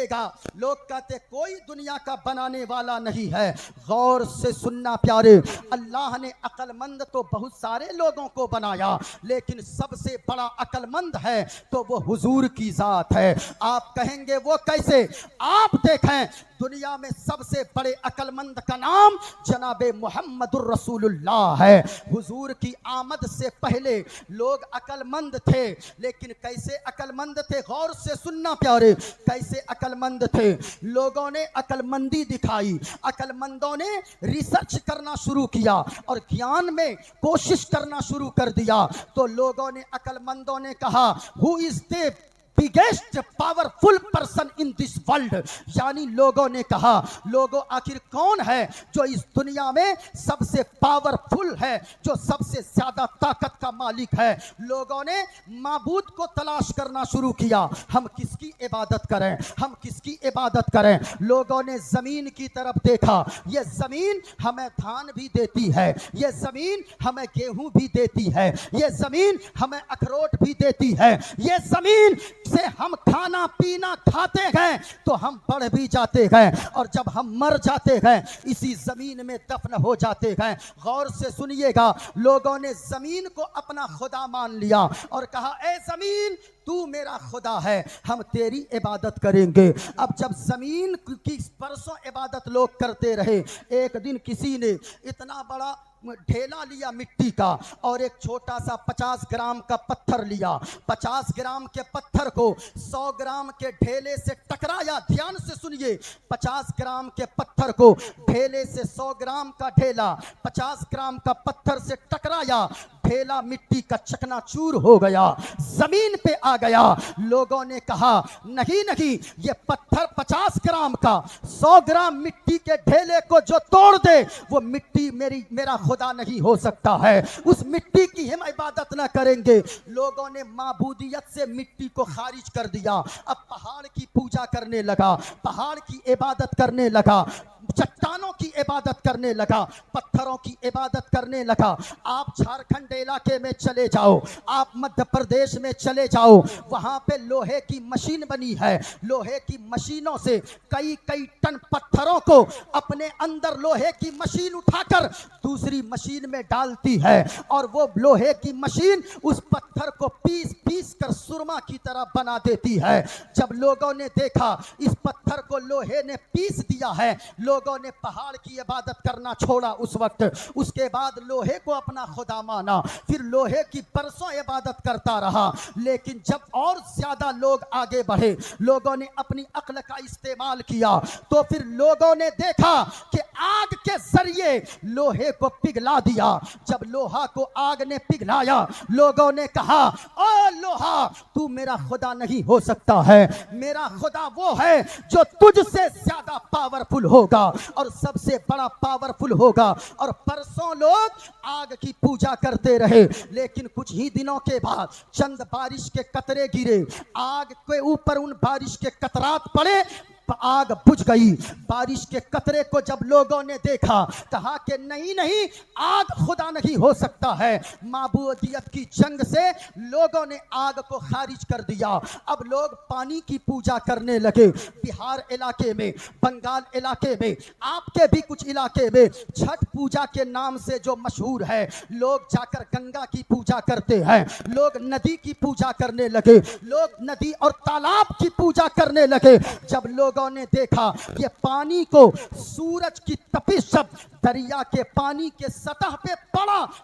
सुनिएगा, लोग कहते कोई दुनिया का बनाने वाला नहीं है। गौर से सुनना प्यारे, अल्लाह ने अक्लमंद तो बहुत सारे लोगों को बनाया, लेकिन सबसे बड़ा अक्लमंद है तो वो हुजूर की जात है। आप कहेंगे वो कैसे? आप देखें, दुनिया में सबसे बड़े अक्लमंद का नाम जनाबे मुहम्मदुर रसूलुल्लाह है। हुजूर की आमद से पहले लोग अक्लमंद थे, लेकिन कैसे अक्लमंद थे? गौर से सुनना प्यारे, कैसे अक्लमंद थे? लोगों ने अक्लमंदी दिखाई, अक्लमंदों ने रिसर्च करना शुरू किया और ज्ञान में कोशिश करना शुरू कर दिया। तो लोगों ने, अक्लमंदों ने कहा, who is the biggest powerful person in this world, यानी लोगों ने कहा, लोगों आखिर कौन है जो इस दुनिया में सबसे पावरफुल है, जो सबसे ज्यादा ताकत का मालिक है? लोगों ने माबूद को तलाश करना शुरू किया, हम किसकी इबादत करें, हम किसकी इबादत करें? लोगों ने जमीन की तरफ देखा, ये जमीन हमें धान भी देती है, ये जमीन हमें गेहूं भी देती है, ये जमीन हमें अखरोट भी देती है, ये जमीन से हम खाना पीना खाते गए तो हम बढ़ भी जाते गए, और जब हम मर जाते गए इसी जमीन में दफन हो जाते गए। गौर से सुनिएगा, लोगों ने जमीन को अपना खुदा मान लिया और कहा, ए जमीन तू मेरा खुदा है, हम तेरी इबादत करेंगे। अब जब जमीन की परसों इबादत लोग करते रहे, एक दिन किसी ने इतना बड़ा ढेला लिया मिट्टी का और एक छोटा सा 50 ग्राम का पत्थर लिया, 50 ग्राम के पत्थर को 100 ग्राम के ढेले से टकराया। ध्यान से सुनिए, 50 ग्राम के पत्थर को ढेले से 100 ग्राम का ढेला 50 ग्राम का पत्थर से टकराया, ढेला मिट्टी का चकनाचूर हो गया, जमीन पे आ गया। लोगों ने कहा, नहीं नहीं, ये पत्थर 50 ग्राम का 100 ग्राम मिट्टी के ढेले को जो तोड़ दे वो मिट्टी मेरा खुदा नहीं हो सकता है, उस मिट्टी की हम इबादत ना करेंगे। लोगों ने माबूदियत से मिट्टी को खारिज कर दिया, अब पहाड़ की पूजा करने लगा, पहाड़ की इबादत करने लगा, चट्टानों की इबादत करने लगा, पत्थरों की इबादत करने लगा। आप झारखंड इलाके में चले जाओ, आप मध्य प्रदेश में चले जाओ, वहां पे लोहे की मशीन बनी है, लोहे की मशीनों से कई कई टन पत्थरों को अपने अंदर लोहे की मशीन उठाकर दूसरी मशीन में डालती है, और वो लोहे की मशीन उस पत्थर को पीस पीस कर सुरमा की तरह बना देती है। जब लोगों ने देखा इस पत्थर को लोहे ने पीस दिया है, लोगों ने पहाड़ की इबादत करना छोड़ा उस वक्त। उसके बाद लोहे को अपना खुदा माना, फिर लोहे की परसों इबादत करता रहा। लेकिन जब और ज्यादा लोग आगे बढ़े, लोगों ने अपनी अक्ल का इस्तेमाल किया, तो फिर लोगों ने देखा कि आग के जरिए लोहे को पिघला दिया। जब लोहा को आग ने पिघलाया, लोगों ने कहा, ओ लोहा तू मेरा खुदा नहीं हो सकता है, मेरा खुदा वो है जो तुझसे ज्यादा पावरफुल होगा और सबसे बड़ा पावरफुल होगा। और परसों लोग आग की पूजा करते रहे, लेकिन कुछ ही दिनों के बाद चंद बारिश के कतरे गिरे, आग के ऊपर उन बारिश के कतरात पड़े, आग बुझ गई। बारिश के कतरे को जब लोगों ने देखा, कहा कि नहीं नहीं, आग खुदा नहीं हो सकता है। माबूदियत की जंग से लोगों ने आग को खारिज कर दिया। अब लोग पानी की पूजा करने लगे। बिहार इलाके में, बंगाल इलाके में, आपके भी कुछ इलाके में छठ पूजा के नाम से जो मशहूर है, लोग जाकर गंगा की पूजा करते हैं, लोग नदी की पूजा करने लगे, लोग नदी और तालाब की पूजा करने लगे। जब लोगों ने देखा ये पानी को सूरज की तपिश जब दरिया के पानी के सतह पे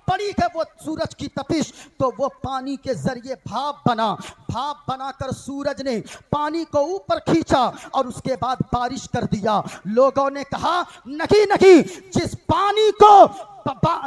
पड़ी है वो सूरज की तपिश, तो वो पानी के जरिए भाप बनाकर सूरज ने पानी को ऊपर खींचा और उसके बाद बारिश कर दिया। लोगों ने कहा, नहीं नहीं, जिस पानी को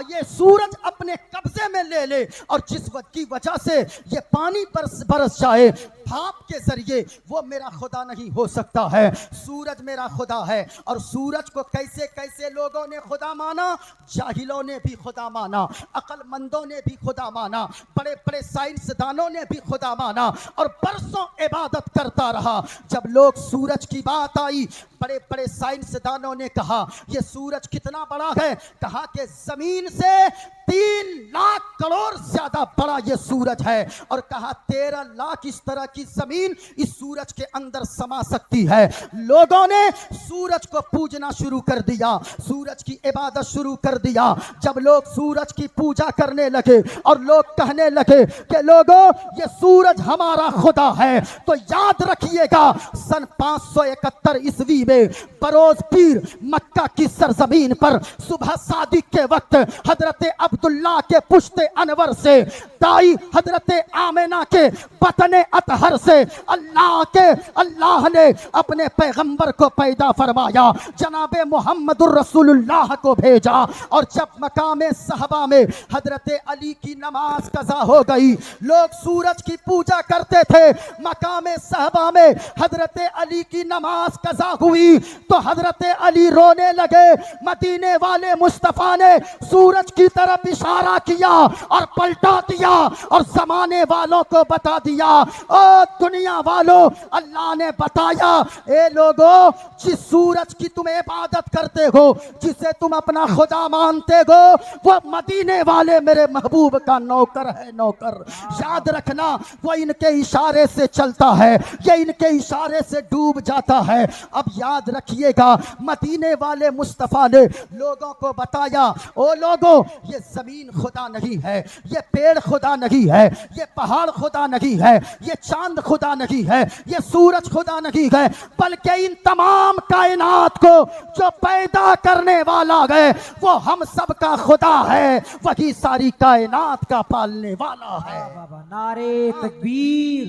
ये सूरज अपने कब्जे में ले ले और जिस की वजह से ये पानी बरस जाए भाप के जरिए, वो मेरा खुदा नहीं हो सकता है। सूरज मेरा खुदा है। और सूरज को कैसे कैसे लोगों ने खुदा माना, जाहिलों ने भी खुदा माना, अक्लमंदों ने भी खुदा माना, बड़े बड़े साइंसदानों ने भी खुदा माना, और बरसों इबादत करता रहा। जब लोग सूरज की बात आई, बड़े बड़े साइंसदानों ने कहा, ये सूरज कितना बड़ा है? कहा कि जमीन से 3 लाख करोड़ ज्यादा बड़ा ये सूरज है। और कहा 13 लाख इस तरह की जमीन इस सूरज के अंदर समा सकती है। लोगों ने सूरज को पूजना शुरू कर दिया, सूरज की इबादत शुरू कर दिया। जब लोग सूरज की पूजा करने लगे और लोग कहने लगे कि लोगों ये सूरज हमारा खुदा है, तो याद रखिएगा सन 571 ईस्वी में बरोज पीर मक्का की सरजमीन पर सुबह सादिक के वक्त हजरत अब्दुल्ला के पुश्ते अनवर से दाई हजरत आमिना के बतने अतहर से अल्लाह ने अपने पैगंबर को पैदा फरमाया, जनाबे मोहम्मदुर रसूलुल्लाह को भेजा। और जब मकामे सहबा में हजरत अली की नमाज कज़ा हो गई, लोग सूरज की पूजा करते थे, मकामे सहबा में हजरत अली की नमाज कज़ा हुई तो हजरत अली रोने लगे। मदीने वाले मुस्तफ़ा ने सूरज की तरफ इशारा किया और पलटा दिया और जमाने वालों को बता दिया, ओ दुनिया वालों, अल्लाह ने बताया ए लोगों, जिस सूरज की तुम इबादत करते हो, जिसे तुम अपना खुदा मानते हो, वो मदीने वाले मेरे महबूब का नौकर है, नौकर। याद रखना, वो इनके इशारे से चलता है, ये इनके इशारे से डूब जाता है। अब याद रखिएगा, मदीने वाले मुस्तफ़ा ने लोगों को बताया, ओ लोगों, ये जमीन खुदा नहीं है, ये पेड़ खुदा नहीं है, ये पहाड़ खुदा नहीं है, ये चांद खुदा नहीं है, ये सूरज खुदा नहीं है, बल्कि इन तमाम कायनात को जो पैदा करने वाला है वो हम सब का खुदा है, वही सारी कायनात का पालने वाला है। नारे तकबीर,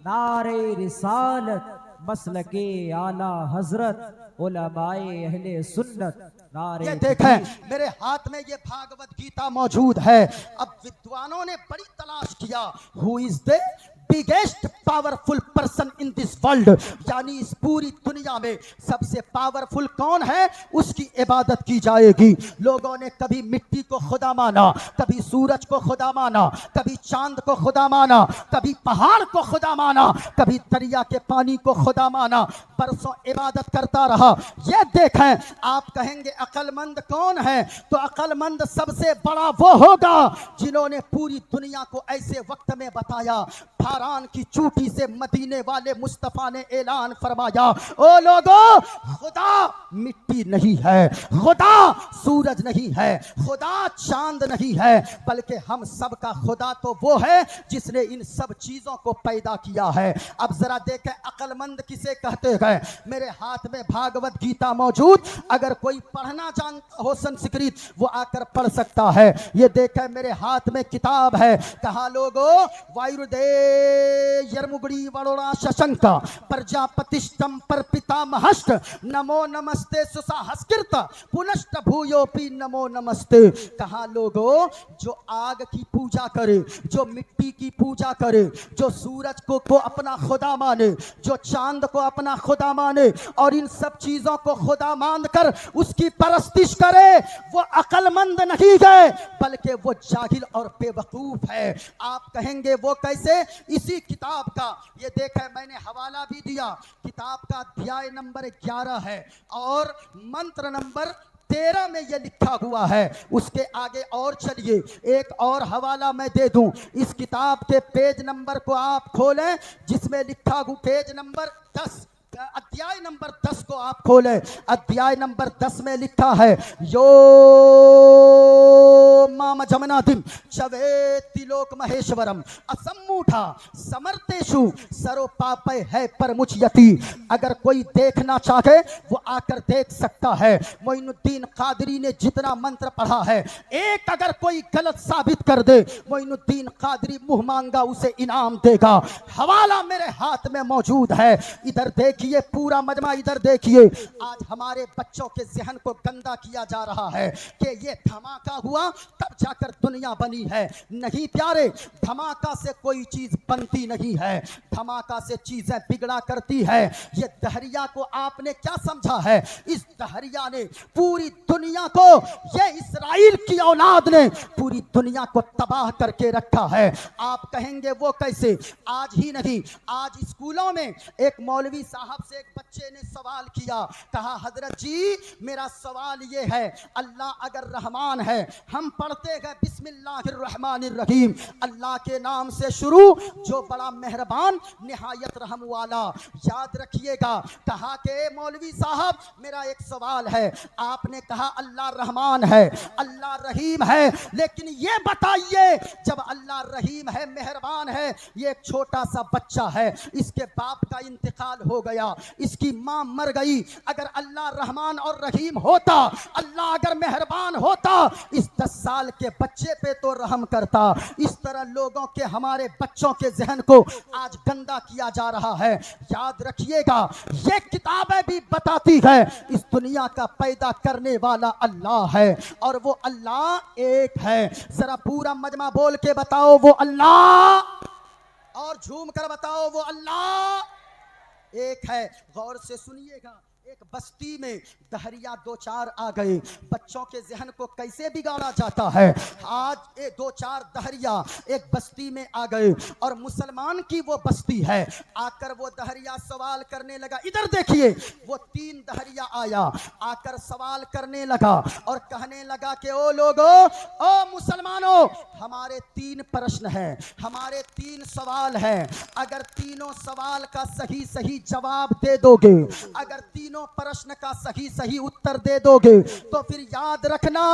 नारे रिसालत, मसलके आला हजरत, उलमाए अहले सुन्नत। ये देखें, मेरे हाथ में ये भागवत गीता मौजूद है। अब विद्वानों ने बड़ी तलाश किया, who is the biggest powerful person in this world, यानी इस पूरी दुनिया में सबसे पावरफुल कौन है, उसकी इबादत की जाएगी। लोगों ने कभी मिट्टी को खुदा माना, कभी सूरज को खुदा माना, कभी चांद को खुदा माना, कभी पहाड़ को खुदा माना, कभी दरिया के पानी को खुदा माना, बरसों इबादत करता रहा। ये देखें, आप कहेंगे अक्लमंद कौन है, तो अक्लमंद सबसे बड़ा वो होगा जिन्होंने पूरी दुनिया को ऐसे वक्त में बताया। फारान की चूटी से मदीने वाले मुस्तफ़ा ने ऐलान फरमाया, ओ लोगों, खुदा मिट्टी नहीं है, खुदा सूरज नहीं है, खुदा चांद नहीं है, बल्कि हम सब का खुदा तो वो है जिसने इन सब चीजों को पैदा किया है। अब जरा देखें अक्लमंद किसे कहते हैं। मेरे हाथ में भागवत गीता मौजूद, अगर कोई पढ़ना जानता हो संस्कृत वो आकर पढ़ सकता है। ये देखें मेरे हाथ में किताब है, कहा लोगो वायुर्दे यर्मुगड़ी वड़ोड़ा शशंक प्रजापतिष्टम पर पितामहश्च नमो नमस्ते सुसाहस्कृत पुनश्च भूयोपि नमो नमस्ते। कहा लोगो, जो आग की पूजा करे, जो मिट्टी की पूजा करे, जो सूरज को अपना खुदा माने, जो चांद को अपना खुदा माने और इन सब चीजों को खुदा मानकर उसकी परस्तिश करे, वो अक्लमंद नहीं है, बल्कि वो जाहिल और बेवकूफ है। आप कहेंगे वो कैसे? इसी किताब का, ये देखें मैंने हवाला भी दिया, किताब का अध्याय नंबर 11 है और मंत्र नंबर 13 में ये लिखा हुआ है। उसके आगे और चलिए, एक और हवाला मैं दे दूं। इस किताब के पेज नंबर को आप खोलें, जिसमें लिखा हुआ पेज नंबर 10, अध्याय नंबर 10 को आप खोलें। अध्याय नंबर 10 में लिखा है, यो माम जमनादिम चवे तिलोक महेश्वरम असम्मूढ़ा समर्थेशु सरो पापय है परमुचयति। अगर कोई देखना चाहे वो आकर देख सकता है। मोइनुद्दीन कादरी ने जितना मंत्र पढ़ा है, एक अगर कोई गलत साबित कर दे, मोइनुद्दीन कादरी मुंह मांगा उसे इनाम देगा। हवाला मेरे हाथ में मौजूद है, इधर देखिए, पूरा मजमा इधर देखिए। आज हमारे बच्चों के जहन को गंदा किया जा रहा है कि ये धमाका हुआ तब जाकर दुनिया बनी है। नहीं प्यारे, धमाका से कोई चीज बनती नहीं है, धमाका से चीजें बिगड़ा करती है। ये दहरिया को आपने क्या समझा है? इस दहरिया ने पूरी दुनिया को, ये इस्राइल की औलाद ने पूरी दुनिया को तबाह करके रखा है। आप कहेंगे वो कैसे? आज ही नहीं, आज स्कूलों में एक मौलवी साहब से एक बच्चा बच्चे ने सवाल किया, कहा हजरत जी मेरा सवाल ये है, अल्लाह अगर रहमान है, हम पढ़ते गए बिस्मिल्लाहिर्रहमानिर्रहीम, अल्लाह के नाम से शुरू जो बड़ा मेहरबान निहायत रहम वाला, याद रखिएगा। कहा कि मौलवी साहब मेरा एक सवाल है, आपने कहा अल्लाह रहमान है, अल्लाह रहीम है, लेकिन ये बताइए जब अल्लाह रहीम है, मेहरबान है, ये एक छोटा सा बच्चा है, इसके बाप का इंतकाल हो गया, इसकी मां मर गई, अगर अल्लाह रहमान और रहीम होता, अल्लाह अगर मेहरबान होता, इस 10 साल के बच्चे पे तो रहम करता। इस तरह लोगों के, हमारे बच्चों के जहन को आज गंदा किया जा रहा है। याद रखिएगा, ये किताबें भी बताती है इस दुनिया का पैदा करने वाला अल्लाह है, और वो अल्लाह एक है। जरा पूरा मजमा बोल के बताओ वो अल्लाह, और झूम कर बताओ वो अल्लाह एक है। गौर से सुनिएगा, एक बस्ती में दहरिया 2-4 आ गए। बच्चों के जहन को कैसे बिगाड़ा जाता है। आज 2-4 दहरिया एक बस्ती में आ गए, और मुसलमान की वो बस्ती है। आकर वो दहरिया सवाल करने लगा, इधर देखिए, वो 3 दहरिया आया, आकर सवाल करने लगा और कहने लगा कि ओ लोगो, ओ मुसलमानों, हमारे 3 प्रश्न हैं, हमारे 3 सवाल हैं, अगर तीनों सवाल का सही सही जवाब दे दोगे, अगर तीनों प्रश्न का सही सही उत्तर दे दोगे, तो फिर याद रखना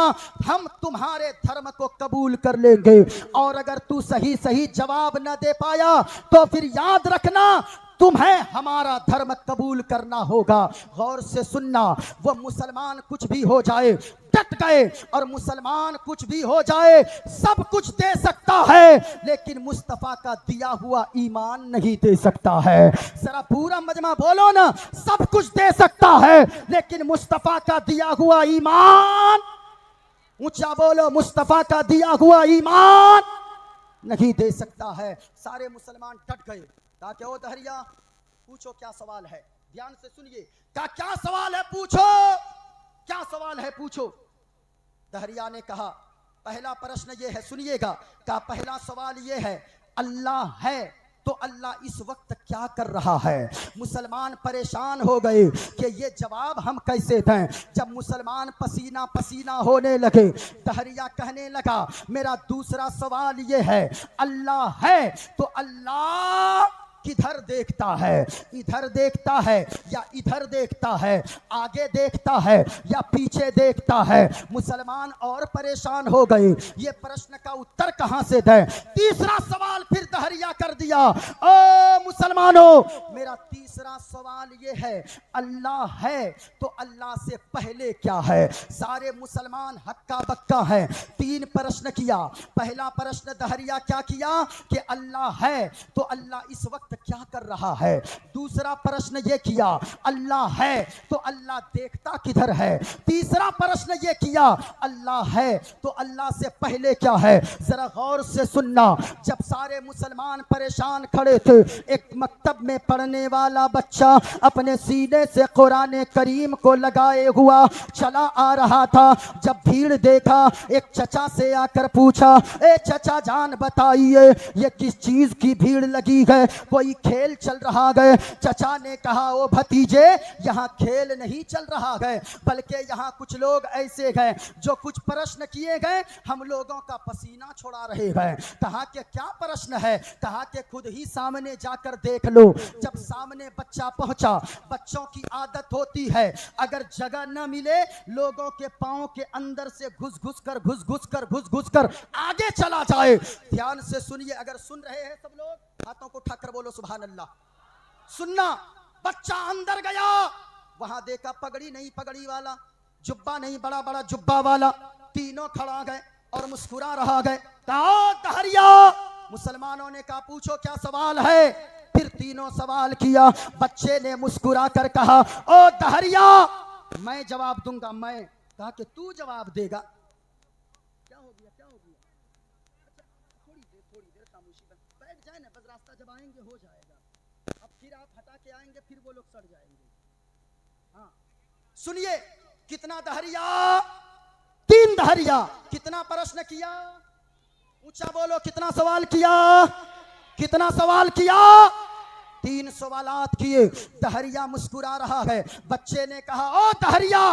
हम तुम्हारे धर्म को कबूल कर लेंगे, और अगर तू सही सही जवाब न दे पाया तो फिर याद रखना तुम्हें हमारा धर्म कबूल करना होगा। गौर से सुनना, वो मुसलमान कुछ भी हो जाए डट गए, और मुसलमान कुछ भी हो जाए सब कुछ दे सकता है, लेकिन मुस्तफा का दिया हुआ ईमान नहीं दे सकता है। जरा पूरा मजमा बोलो ना, सब कुछ दे सकता है लेकिन मुस्तफा का दिया हुआ ईमान, ऊंचा बोलो, मुस्तफा का दिया हुआ ईमान नहीं दे सकता है। सारे मुसलमान डट गए। कहा क्या, ओ दहरिया पूछो क्या सवाल है, ध्यान से सुनिए। कहा क्या सवाल है पूछो, क्या सवाल है पूछो। दहरिया ने कहा पहला प्रश्न ये है, सुनिएगा। कहा पहला सवाल ये है, अल्लाह है तो अल्लाह इस वक्त क्या कर रहा है। मुसलमान परेशान हो गए कि ये जवाब हम कैसे दें। जब मुसलमान पसीना पसीना होने लगे, दहरिया कहने लगा मेरा दूसरा सवाल ये है, अल्लाह है तो अल्लाह किधर देखता है, इधर देखता है या इधर देखता है, आगे देखता है या पीछे देखता है। मुसलमान और परेशान हो गए, ये प्रश्न का उत्तर कहां से दें। तीसरा सवाल फिर दहरिया कर दिया, ओ मुसलमानों, मेरा तीसरा सवाल ये है, अल्लाह है तो अल्लाह से पहले क्या है। सारे मुसलमान हक्का बक्का हैं। 3 प्रश्न किया। पहला प्रश्न दहरिया क्या किया कि अल्लाह है तो अल्लाह इस वक्त क्या कर रहा है। दूसरा प्रश्न ये किया, अल्लाह है तो अल्लाह देखता किधर है। तीसरा प्रश्न ये किया, अल्लाह है तो अल्लाह से पहले क्या है। जरा गौर से सुनना, जब सारे मुसलमान परेशान खड़े थे, एक मकतब में पढ़ने वाला बच्चा अपने सीने से कुरान करीम को लगाए हुआ चला आ रहा था। जब भीड़ देखा, एक चचा से आकर पूछा, ए चचा जान बताइए ये किस चीज की भीड़ लगी है, कोई खेल चल रहा है। चचा ने कहा, ओ भतीजे, यहाँ खेल नहीं चल रहा है, बल्कि यहाँ कुछ लोग ऐसे हैं जो कुछ प्रश्न किए गए, हम लोगों का पसीना छोड़ा रहे हैं। कहा कि क्या प्रश्न है। कहा कि खुद ही सामने जाकर देख लो। जब सामने बच्चा पहुंचा, बच्चों की आदत होती है अगर जगह न मिले, लोगों के पांव के अंदर से घुस घुस कर आगे चला जाए। ध्यान से सुनिए, अगर सुन रहे हैं सब लोग, हाथों को उठाकर बोलो सुभान अल्लाह। सुनना, बच्चा अंदर गया, वहां देखा पगड़ी नहीं पगड़ी वाला, जुब्बा नहीं बड़ा बड़ा जुब्बा वाला, तीनों खड़ा गए और मुस्कुरा रहा गए। कहा दहरिया, मुसलमानों ने कहा पूछो क्या सवाल है। फिर तीनों सवाल किया। बच्चे ने मुस्कुरा कर कहा, ओ दहरिया, मैं जवाब दूंगा। मैं कहा कि तू जवाब देगा। क्या हो गया, क्या हो गया। थोड़ी देर खामोशी बन, बैठ जाए ना, बस रास्ता जब आएंगे हो जाएगा। अब फिर आप हटा के आएंगे, फिर वो लोग सड़ जाएंगे। हाँ सुनिए, कितना दहरिया, 3 दहरिया। कितना प्रश्न किया, ऊंचा बोलो, कितना सवाल किया, कितना सवाल किया। 3 सवालात किए। दहरिया मुस्कुरा रहा है। बच्चे ने कहा, ओ दहरिया,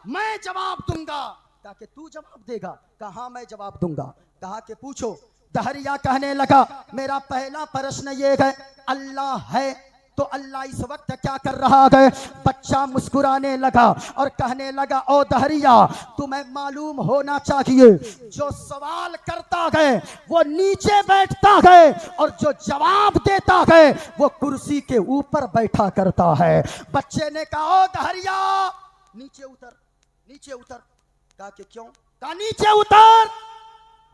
मैं जवाब दूंगा। कहा कि तू जवाब देगा? कहा हाँ मैं जवाब दूंगा। कहा कि पूछो। दहरिया कहने लगा, मेरा पहला प्रश्न ये है, अल्लाह है तो अल्लाह इस वक्त क्या कर रहा है? बच्चा मुस्कुराने लगा और कहने लगा, ओ दहरिया, तुम्हें मालूम होना चाहिए, जो सवाल करता है वो नीचे बैठता है और जो जवाब देता है वो कुर्सी के ऊपर बैठा करता है। बच्चे ने कहा, ओ दहरिया, नीचे उतर, नीचे उतर। कहा कि क्यों? कहा नीचे उतर।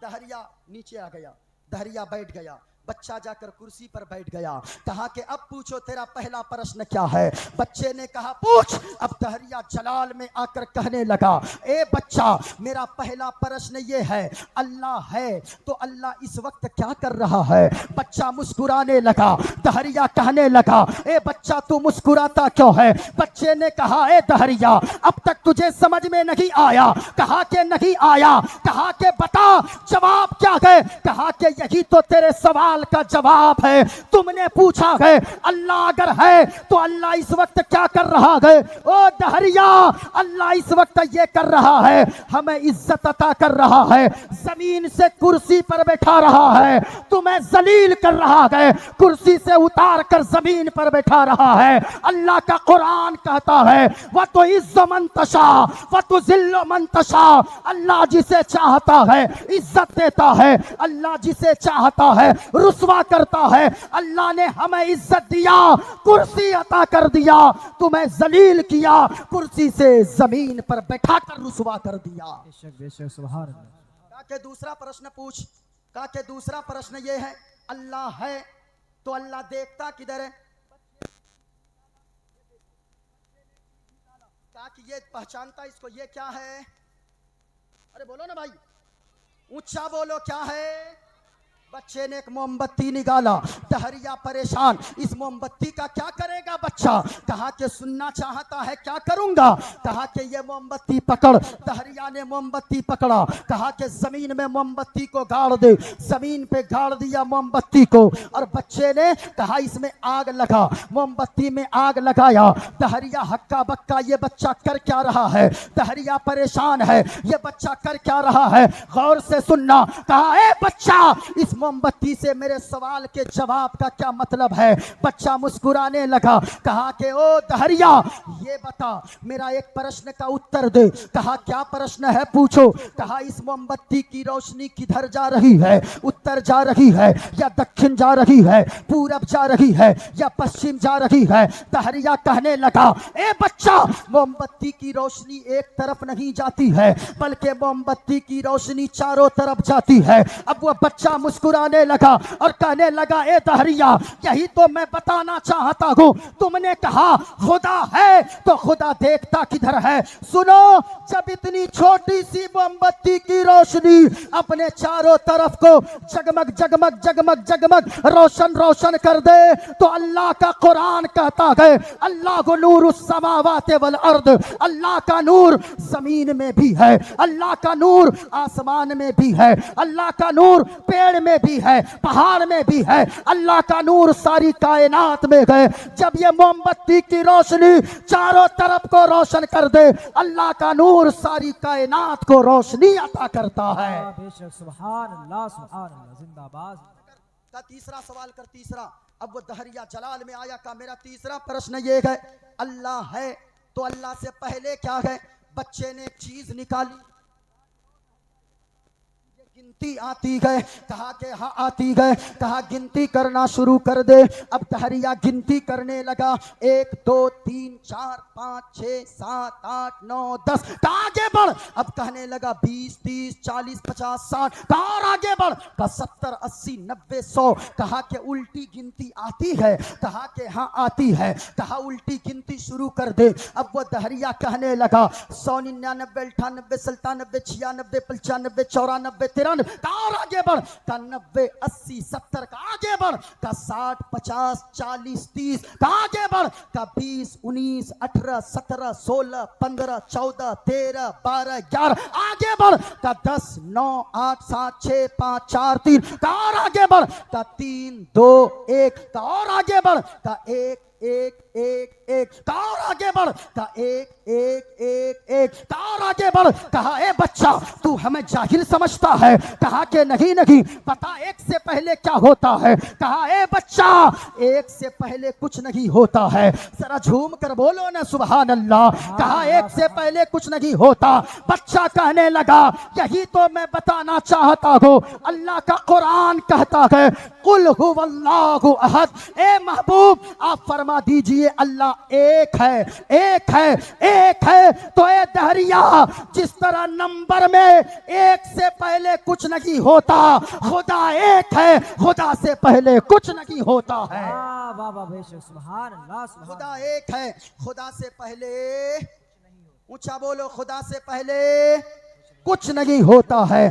दहरिया नीचे आ गया। दहरिया बैठ गया। बच्चा जाकर कुर्सी पर बैठ गया। कहा कि अब पूछो, तेरा पहला प्रश्न क्या है? बच्चे ने कहा, पूछ। अब दहरिया जलाल में आकर कहने लगा, ए बच्चा, मेरा पहला प्रश्न ये है, अल्लाह है तो अल्लाह इस वक्त क्या कर रहा है? बच्चा मुस्कुराने लगा। दहरिया कहने लगा, ए बच्चा, तू मुस्कुराता क्यों है? बच्चे ने कहा, ए दहरिया, अब तक तुझे समझ में नहीं आया? कहा कि नहीं आया। कहा कि बता, जवाब क्या है? कहा कि यही तो तेरे सवाल का जवाब है। तुमने पूछा है, अल्लाह अगर है तो अल्लाह इस वक्त क्या कर रहा है? ओ दहरिया, अल्लाह इस वक्त ये कर रहा है, हमें इज्जत अता कर रहा है, जमीन से कुर्सी पर बैठा रहा है, तुम्हें जलील कर रहा है, कुर्सी से उतार कर जमीन पर बैठा रहा है। अल्लाह का कुरान कहता है, वह तो इज्जत मंतशा वह तो जिल्लो मंतशा, अल्लाह जिसे चाहता है इज्जत देता है, अल्लाह जिसे चाहता है रुसवा करता है। अल्लाह ने हमें इज्जत दिया, कुर्सी अता कर दिया, तुम्हें जलील किया, कुर्सी से जमीन पर बैठा कर रुसवा कर दिया। बेशक बेशक, सुभान अल्लाह। कहा कि दूसरा प्रश्न पूछ। कहा कि दूसरा प्रश्न ये है, अल्लाह है तो अल्लाह देखता किधर है? कहा कि ये पहचानता इसको, ये क्या है? अरे बोलो ना भाई, ऊंचा बोलो, क्या है? बच्चे ने एक मोमबत्ती निकाला। दहरिया परेशान, इस मोमबत्ती का क्या करेगा बच्चा? कहा कि सुनना चाहता है, क्या करूंगा? कहा कि ये मोमबत्ती पकड़। दहरिया ने मोमबत्ती पकड़ा। कहा कि जमीन में मोमबत्ती को गाड़ दे। जमीन पे गाड़ दिया मोमबत्ती को और बच्चे ने कहा इसमें आग लगा। मोमबत्ती में आग लगाया। दहरिया हक्का बक्का, ये बच्चा कर क्या रहा है? दहरिया परेशान है, ये बच्चा कर क्या रहा है? गौर से सुनना। कहा, ए बच्चा, इस मोमबत्ती से मेरे सवाल के जवाब का क्या मतलब है? बच्चा मुस्कुराने लगा। कहा कि ओ दहरिया, ये बता, मेरा एक प्रश्न का उत्तर दे। कहा क्या प्रश्न है? पूछो। कहा इस मोमबत्ती की रोशनी किधर जा रही है? उत्तर जा रही है या दक्षिण जा रही है? पूरब जा रही है या पश्चिम जा रही है? दहरिया कहने लगा, ए बच्चा, मोमबत्ती की रोशनी एक तरफ नहीं जाती है, बल्कि मोमबत्ती की रोशनी चारों तरफ जाती है। अब वह बच्चा मुस्कुराने लगा और कहने लगा, ए दहरिया, यही तो मैं बताना चाहता हूं। तुमने कहा खुदा है तो खुदा देखता किधर है? सुनो, जब इतनी छोटी सी मोमबत्ती की रोशनी अपने चारों तरफ को जगमग जगमग जगमग जगमग रोशन रोशन कर दे, तो अल्लाह का कुरान कहता है, अल्लाह को नूरुस समावाति वल अर्द, अल्लाह का नूर जमीन में भी है, अल्लाह का नूर आसमान में भी है, अल्लाह का नूर पेड़ में भी है, पहाड़ में भी है, अल्लाह का नूर सारी कायनात में है। जब ये मोमबत्ती की रोशनी चारों तरफ को रोशन कर दे, अल्लाह का नूर सारी कायनात को रोशनी अता करता है। बेशक, सुभान अल्लाह, सुभान अल्लाह, जिंदाबाद। का तीसरा सवाल कर, तीसरा। अब वो दहरिया जलाल में आया। का मेरा तीसरा प्रश्न ये है, अल्लाह है तो अल्लाह से पहले क्या है? बच्चे ने एक चीज निकाली, गिनती आती है। कहा कि हाँ आती है। कहा गिनती करना शुरू कर दे। अब दहरिया गिनती करने लगा, 1 2 3 4 5 6 7 8 9 10। कहा आगे बढ़। अब कहने लगा 20 30 40 50 60। कहा और आगे बढ़। कहा 70 80 90 100। कहा कि उल्टी गिनती आती है? कहा कि हाँ आती है। कहा उल्टी गिनती शुरू कर दे। अब वो दहरिया कहने लगा 100 99 98 97 96 95 94 93 रन का और आगे बढ़ का 90 80 70 का आगे बढ़ का 60 50 40 30 का आगे बढ़ का 20 19 18 17 16 15 14 13 12 11 आगे बढ़ का 10 9 8 7 6 5 4 3 का और आगे बढ़ का 3 2 1 का और आगे बढ़ का 1 1 1 1 का और आगे बढ़ का 1 1 1 1 का और आगे बढ़। कहा ए बच्चा तू हमें जाहिल समझता है? कहा कि नहीं नहीं, पता एक से पहले क्या होता है? कहा ए बच्चा एक से पहले कुछ नहीं होता है। जरा झूम कर बोलो ना सुभान अल्लाह। कहा एक से पहले कुछ नहीं होता। बच्चा कहने लगा यही तो मैं बताना चाहता हूँ। अल्लाह का कुरान कहता है कुल हुवल्लाहु अहद। ए महबूब आप फरमा दीजिए अल्लाह एक है, एक है, एक है। तो ए दहरिया जिस तरह नंबर में एक से पहले कुछ नहीं होता, खुदा एक है, खुदा से पहले कुछ नहीं होता है। वाह वाह वाह बेशक सुभान अल्लाह सुभान खुदा एक है, खुदा से पहले ऊंचा बोलो, खुदा से पहले कुछ नहीं होता है।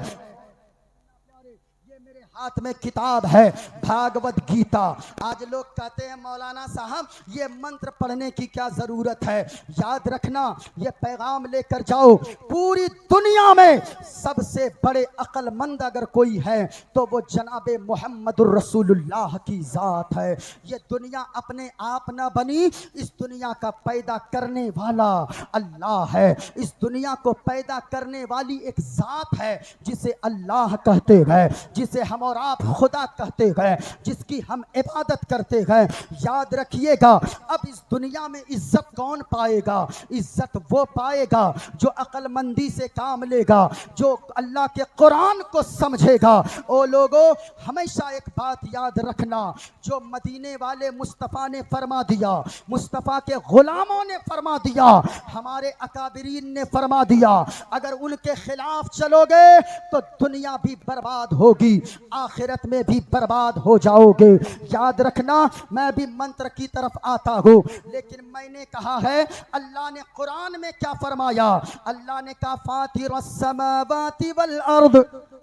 हाथ में किताब है भागवत गीता। आज लोग कहते हैं मौलाना साहब ये मंत्र पढ़ने की क्या जरूरत है। याद रखना ये पैगाम लेकर जाओ, पूरी दुनिया में सबसे बड़े अक्लमंद अगर कोई है तो वो जनाबे मोहम्मदुर रसूलुल्लाह की जात है। ये दुनिया अपने आप न बनी, इस दुनिया का पैदा करने वाला अल्लाह है। इस दुनिया को पैदा करने वाली एक जात है जिसे अल्लाह कहते हैं, जिसे हम और आप खुदा कहते हैं, जिसकी हम इबादत करते हैं। याद रखिएगा अब इस दुनिया में इज्जत कौन पाएगा? इज्जत वो पाएगा जो अक्लमंदी से काम लेगा, जो अल्लाह के कुरान को समझेगा। ओ लोगों हमेशा एक बात याद रखना, जो मदीने वाले मुस्तफ़ा ने फरमा दिया, मुस्तफ़ा के गुलामों ने फरमा दिया, हमारे अकाबिरीन ने फरमा दिया, अगर उनके खिलाफ चलोगे तो दुनिया भी बर्बाद होगी, आखिरत में भी बर्बाद हो जाओगे। याद रखना मैं भी मंत्र की तरफ आता हूँ, लेकिन मैंने कहा है अल्लाह ने कुरान में क्या फरमाया। अल्लाह ने कहा फातिरस्समावाति वल अर्द,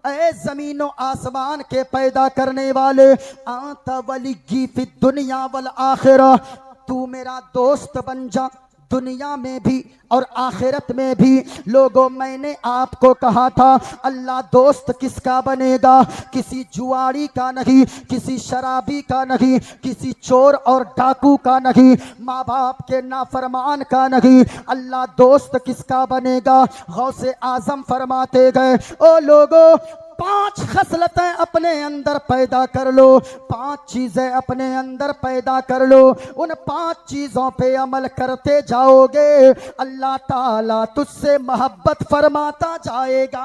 ऐ जमीनों आसमान के पैदा करने वाले, आंता वलिगी फिद दुनिया वल आखिरा, तू मेरा दोस्त बन जा दुनिया में भी और आखिरत में भी। लोगों मैंने आपको कहा था अल्लाह दोस्त किसका बनेगा? किसी जुआरी का नहीं, किसी शराबी का नहीं, किसी चोर और डाकू का नहीं, माँ बाप के नाफरमान का नहीं। अल्लाह दोस्त किसका बनेगा? गौसे आजम फरमाते गए ओ लोगों 5 खसलतें अपने अंदर पैदा कर लो, 5 चीजें अपने अंदर पैदा कर लो, उन 5 चीजों पे अमल करते जाओगे अल्लाह ताला तुझसे मोहब्बत फरमाता जाएगा।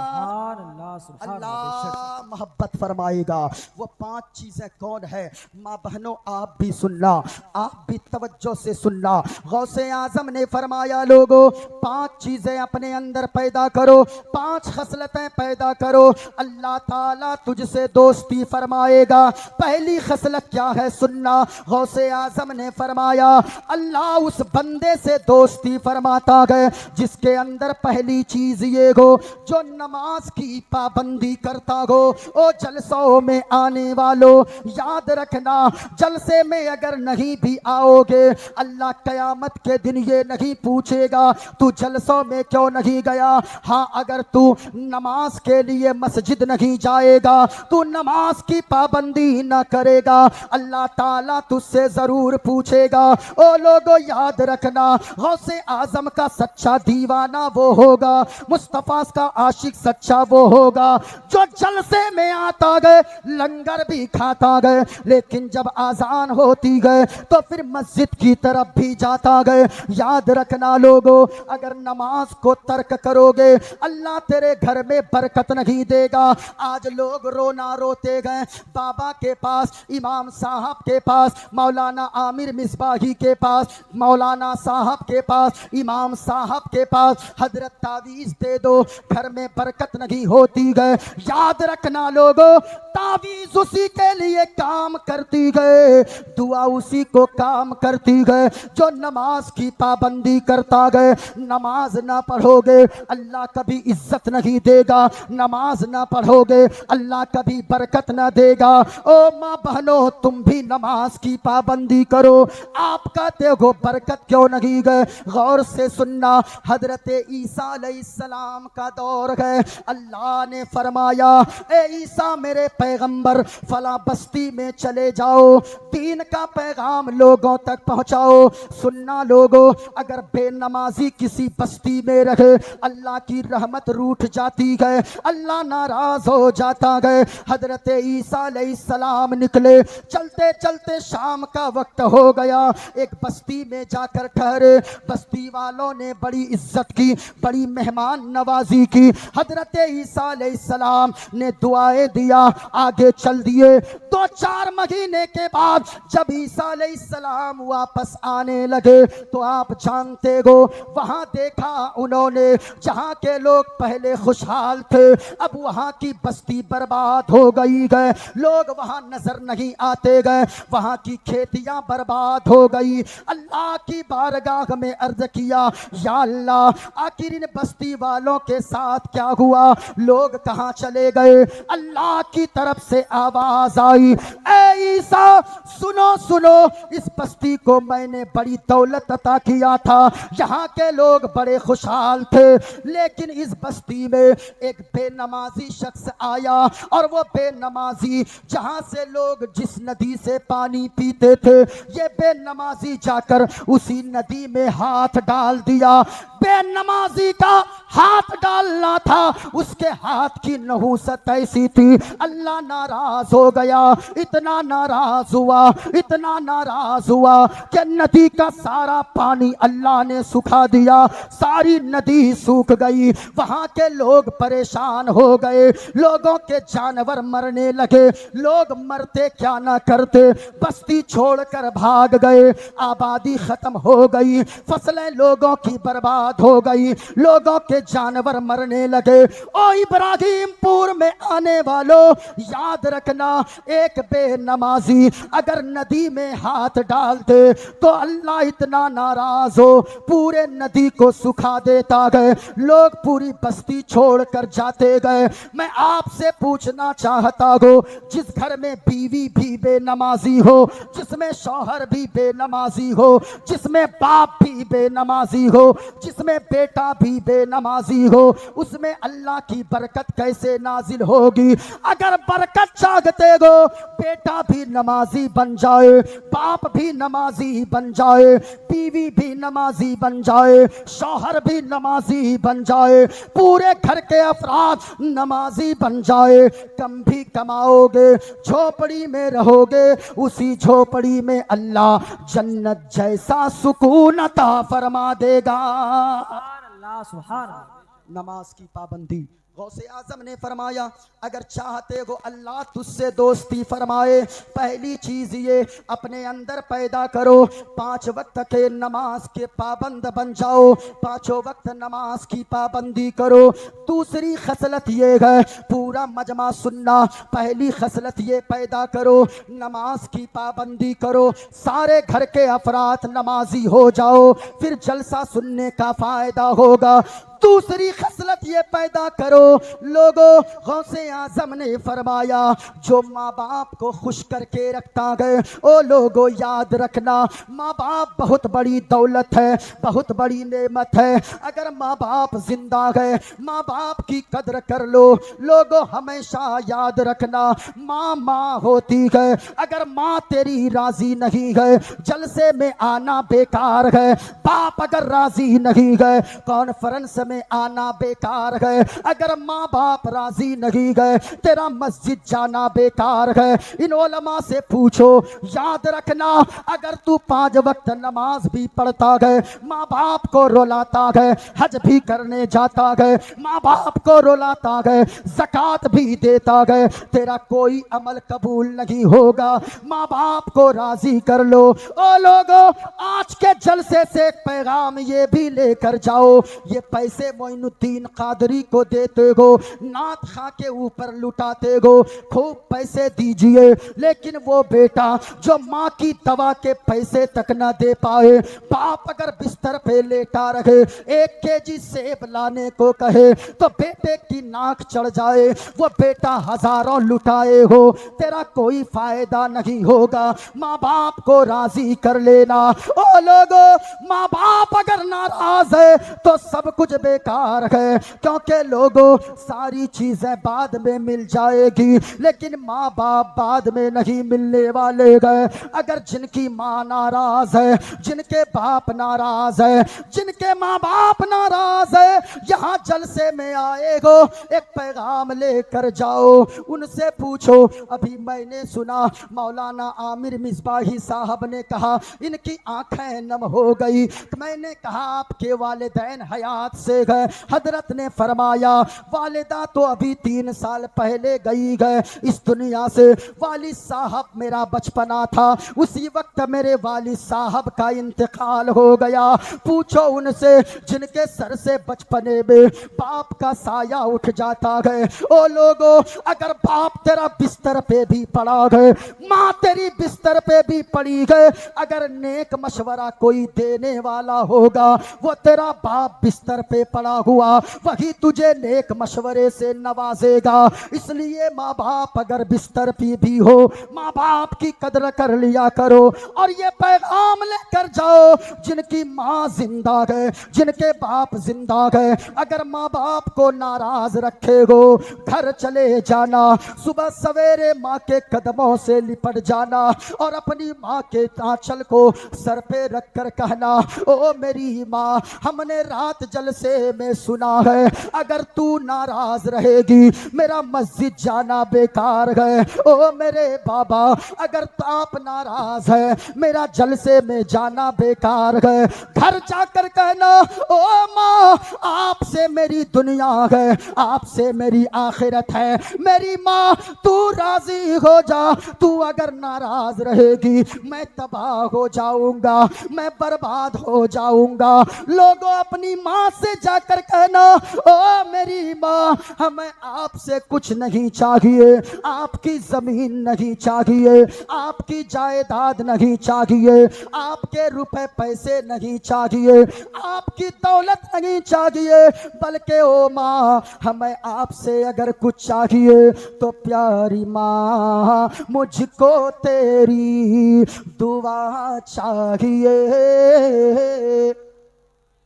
सुभान अल्लाह सुभान अल्लाह मोहब्बत फरमाएगा। वो 5 चीजें कौन है? माँ बहनों आप भी सुनना, आप भी तवज्जो से सुनना। गौसे आजम ने फरमाया लोगों 5 चीजें अपने अंदर पैदा करो, 5 खसलतें पैदा करो, अल्लाह ताला तुझसे दोस्ती फरमाएगा। पहली खसलत क्या है सुनना, गौसे आजम ने फरमाया अल्लाह उस बंदे से दोस्ती फरमाता है जिसके अंदर पहली चीज ये हो जो नमाज की पाबंदी करता हो। ओ जलसों में आने वालों याद रखना, जलसे में अगर नहीं भी आओगे अल्लाह कयामत के दिन ये नहीं पूछेगा तू जलसों में क्यों नहीं गया। हाँ अगर तू नमाज के लिए मस्जिद नहीं जाएगा, तू नमाज की पाबंदी न करेगा, अल्लाह ताला तुझसे जरूर पूछेगा। ओ लोगों याद रखना गौसे आजम का सच्चा दीवाना वो होगा, मुस्तफा का आशिक सच्चा वो होगा जो जलसे में आता गए, लंगर भी खाता गए, लेकिन जब आजान होती गए तो फिर मस्जिद की तरफ भी जाता गए। याद रखना लोगों अगर नमाज को तर्क करोगे अल्लाह तेरे घर में बरकत नहीं देगा। आज लोग रोना रोते गए बाबा के पास, इमाम साहब के पास, मौलाना आमिर मिसबाही के पास, मौलाना साहब के पास, इमाम साहब के पास, हजरत तावीज दे दो, घर में बरकत नहीं होती गए। याद रखना लोगों तावीज उसी के लिए काम करती गए, दुआ उसी को काम करती गए जो नमाज की पाबंदी करता गए। नमाज ना पढ़ोगे अल्लाह कभी इज्जत नहीं देगा, नमाज नमाज ना पढ़ोगे अल्लाह कभी बरकत ना देगा। ओ माँ बहनों, तुम भी नमाज की पाबंदी करो। आप कहते हो बरकत क्यों नहीं गए, गौर से सुनना। हजरत ईसा अलैहिस्सलाम का दौर है, अल्लाह ने फरमाया ए ईसा मेरे पैगंबर फला बस्ती में चले जाओ, दीन का पैगाम लोगों तक पहुंचाओ। सुनना लोगों, अगर बेनमाजी किसी बस्ती में रहे अल्लाह की रहमत रूठ जाती है, अल्लाह नाराज हो जाता है। हजरत ईसा अलैहिस्सलाम निकले, चलते चलते शाम का वक्त हो गया, एक बस्ती में जाकर ठहरे। बस्ती वालों ने बड़ी इज्जत की, बड़ी मेहमान नवाजी की। हजरत ईसा अलैहिस्सलाम ने दुआएं दिया, आगे चल दिए। 2-4 महीने के बाद जब ईसा अलैहिस्सलाम वापस आने लगे तो आप जानते हो वहां देखा उन्होंने जहां के लोग पहले खुशहाल थे अब वहां की बस्ती बर्बाद हो गई है, लोग वहां नजर नहीं आते गए, वहां की खेतियां बर्बाद हो गई। अल्लाह की बारगाह में अर्ज किया, या अल्लाह आखिर इन बस्ती वालों के साथ क्या हुआ, लोग कहां चले गए। अल्लाह की तरफ से आवाज आई, ए ईसा सुनो सुनो, इस बस्ती को मैंने बड़ी दौलत अता किया था, यहाँ के लोग बड़े खुशहाल थे, लेकिन इस बस्ती में एक बेनमाजी शख्स आया और वो बेनमाजी जहां से लोग जिस नदी से पानी पीते थे ये बेनमाजी जाकर उसी नदी में हाथ डाल दिया। बेनमाजी का हाथ डालना था, उसके हाथ की नहुसत ऐसी थी, अल्लाह नाराज हो गया। इतना नाराज हुआ, इतना नाराज हुआ कि नदी का सारा पानी अल्लाह ने सुखा दिया, सारी नदी सूख गई। वहां के लोग परेशान हो गए, लोगों के जानवर मरने लगे, लोग मरते क्या ना करते, बस्ती छोड़कर भाग गए, आबादी खत्म हो गई, फसलें लोगों की बर्बाद हो गई, लोगों के जानवर मरने लगे। ओ इब्राहिमपुर में आने वालों याद रखना, एक बेनमाजी अगर नदी में हाथ डाल दे तो अल्लाह इतना नाराज हो पूरे नदी को सुखा देता है, लोग पूरी बस्ती छोड़कर जाते गए। मैं आपसे पूछना चाहता हूँ, जिस घर में बीवी भी बेनमाजी हो, जिसमें शौहर भी बेनमाजी हो, जिसमें बाप भी बेनमाजी हो, जिसमें बेटा भी बेनमाजी हो, उसमें अल्लाह की बरकत कैसे नाजिल होगी। अगर बरकत चाहते हो, बेटा भी नमाजी बन जाए, बाप भी नमाजी बन जाए, बीवी भी नमाजी बन जाए, शौहर भी नमाजी बन जाए, पूरे घर के अफराद नमाजी बन जाए, कम भी कमाओगे, झोपड़ी में रहोगे, उसी झोपड़ी में अल्लाह जन्नत जैसा सुकून अता फरमा देगा। अल्लाह सुभान अल्लाह। नमाज की पाबंदी, गौसे आजम ने फरमाया अगर चाहते हो अल्लाह तुझसे दोस्ती फरमाए, पहली चीज ये अपने अंदर पैदा करो, 5 वक्त के नमाज के पाबंद बन जाओ, 5 वक्त नमाज की पाबंदी करो। दूसरी खसलत ये है, पूरा मजमा सुनना, पहली खसलत ये पैदा करो, नमाज की पाबंदी करो, सारे घर के अफराद नमाजी हो जाओ, फिर जलसा सुनने का फायदा होगा। दूसरी खसलत ये पैदा करो लोगों, गौसे आजम ने फरमाया जो माँ बाप को खुश करके रखता है, ओ लोगों याद रखना माँ बाप बहुत बड़ी दौलत है, बहुत बड़ी नेमत है। अगर माँ बाप जिंदा है, माँ बाप की कदर कर लो। लोगों हमेशा याद रखना माँ माँ होती है, अगर माँ तेरी राजी नहीं है जलसे में आना बेकार है, बाप अगर राजी नहीं है कॉन्फ्रेंस में आना बेकार है, अगर माँ बाप राजी नहीं गए तेरा मस्जिद जाना बेकार है। इन उलमा से पूछो, याद रखना अगर तू 5 वक्त नमाज भी पढ़ता है, माँ बाप को रुलाता है, हज भी करने जाता है, माँ बाप को रुलाता है, ज़कात भी देता है, तेरा कोई अमल कबूल नहीं होगा। माँ बाप को राजी कर लो। ओ लोगों आज के जलसे से एक पैगाम ये भी लेकर जाओ, ये पैसे पैसे मोइनुद्दीन कादरी को देते हो, नात खां के ऊपर लुटाते हो, खूब पैसे दीजिए, लेकिन वो बेटा जो माँ की दवा के पैसे तक ना दे पाए, बाप अगर बिस्तर पे लेटा रहे 1 केजी सेब लाने को कहे तो बेटे की नाक चढ़ जाए, वो बेटा हजारों लुटाए हो, तेरा कोई फायदा नहीं होगा। माँ बाप को राजी कर लेना। ओ लोगो, माँ बाप अगर नाराज है तो सब कुछ बेकार है, क्योंकि लोगों सारी चीजें बाद में मिल जाएगी, लेकिन माँ बाप बाद में नहीं मिलने वाले गए। अगर जिनकी माँ नाराज है, जिनके बाप नाराज है, जिनके माँ बाप नाराज है, यहाँ जलसे में आएगो एक पैगाम लेकर जाओ, उनसे पूछो। अभी मैंने सुना मौलाना आमिर मिसबाही साहब ने कहा इनकी आंखें नम हो गई। मैंने कहा आपके वालिदैन हयात से गए। हजरत ने फरमाया वालिदा तो अभी 3 साल पहले गई गए इस दुनिया से। वालिद साहब मेरा बचपना था, उसी वक्त मेरे वालिद साहब का इंतकाल हो गया। पूछो उनसे जिनके सर से बचपने में बाप का साया उठ जाता है। ओ लोगो, अगर बाप तेरा बिस्तर पे भी पड़ा गए, माँ तेरी बिस्तर पे भी पड़ी गए, अगर नेक मशवरा कोई देने वाला होगा, वो तेरा बाप बिस्तर पे पड़ा हुआ वही तुझे नेक मशवरे से नवाजेगा। इसलिए माँ बाप अगर बिस्तर पे भी हो, माँ बाप की कदर कर लिया करो। और ये पैगाम लेकर जाओ, जिनकी माँ जिंदा है, जिनके बाप जिंदा है, अगर माँ बाप को नाराज रखे हो, घर चले जाना, सुबह सवेरे माँ के कदमों से लिपट जाना और अपनी माँ के आंचल को सर पे रख कर कहना, ओ मेरी माँ, हमने रात जलसे में सुना है अगर तू नाराज रहेगी मेरा मस्जिद जाना बेकार है। ओ मेरे बाबा, अगर आप नाराज है मेरा जलसे में जाना बेकार है। घर जाकर कहना, ओ माँ, आपसे मेरी दुनिया है, आपसे मेरी आखिरत है। मेरी माँ, तू राजी हो जा, तू अगर नाराज रहेगी मैं तबाह हो जाऊंगा, मैं बर्बाद हो जाऊंगा। लोगों, अपनी माँ से जाकर कहना, ओ मेरी माँ, हमें आपसे कुछ नहीं चाहिए, आपकी जमीन नहीं चाहिए, आपकी जायदाद नहीं चाहिए, आपके रुपए पैसे नहीं चाहिए, आपकी दौलत नहीं चाहिए, बल्कि ओ माँ, हमें आपसे अगर कुछ चाहिए तो प्यारी माँ, मुझको तेरी दुआ चाहिए।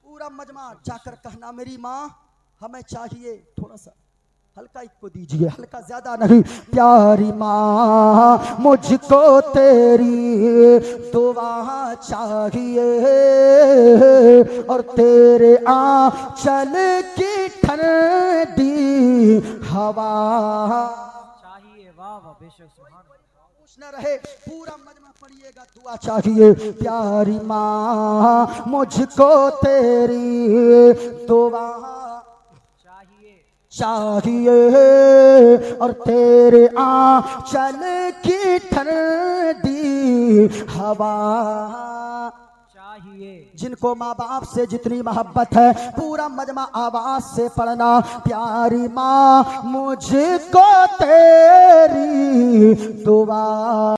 पूरा मजमा जाकर कहना, मेरी माँ, हमें चाहिए, थोड़ा सा हल्का इसको दीजिए, हल्का ज्यादा नहीं। प्यारी माँ, मुझको तेरी दुआ चाहिए और तेरे आंचल की ठंडी हवा चाहिए। वाह वाह, बेशक सुभान अल्लाह। कुछ न रहे, पूरा मजमा पढ़िएगा, दुआ चाहिए। प्यारी माँ, मुझको तेरी दुआ चाहिए और तेरे आंचल की ठंडी हवा चाहिए। जिनको माँ बाप से जितनी मोहब्बत है, पूरा मजमा आवाज से पढ़ना, प्यारी माँ, मुझको तेरी दुआ